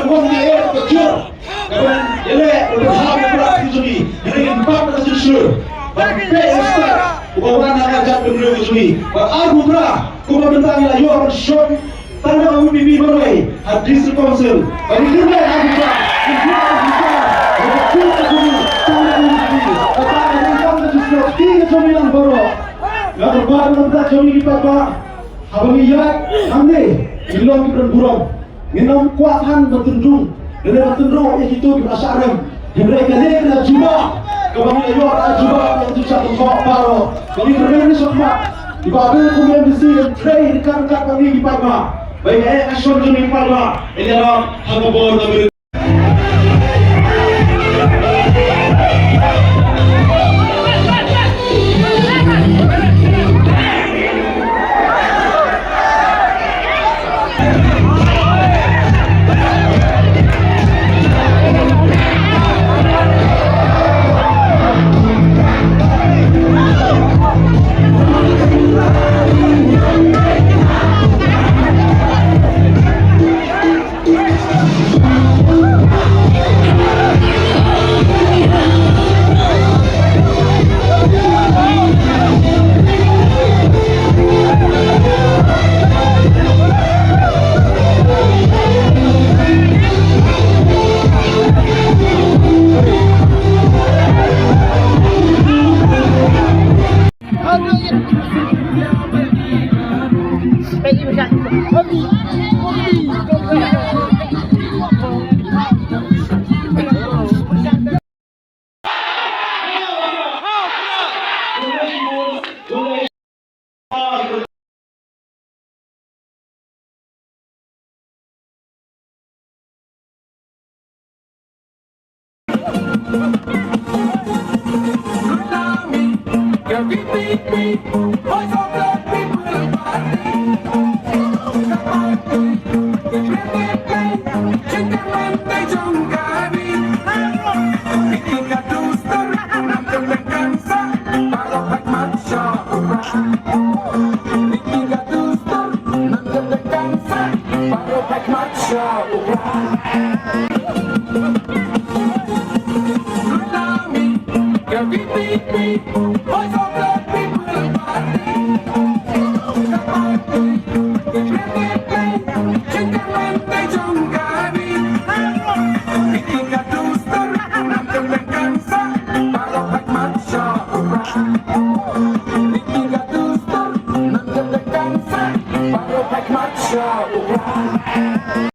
one day kecil, kawan elok berhak berat sini, ini empat belas sure. Bangkai Esther, kawan anak jat berdua sini. Aku berah, kau bentang lah, you are shown. Tanpa kami bibi berway, hadis council. Bagi kita aku berah, kita Jomilan Boro, lalu baru nanti Jomi kita pak, abang iya, ande, ilmu kita burung, minum kuatan bertundung, dari bertundung itu kita sarem, mereka ni kita cuba, kami ayo cuba yang tu satu kok baru, kami berdiri semua, di bawah kemudian di sini trade dekat kami di bawah, baik action Jomi bawah, ini adalah hamba bola dari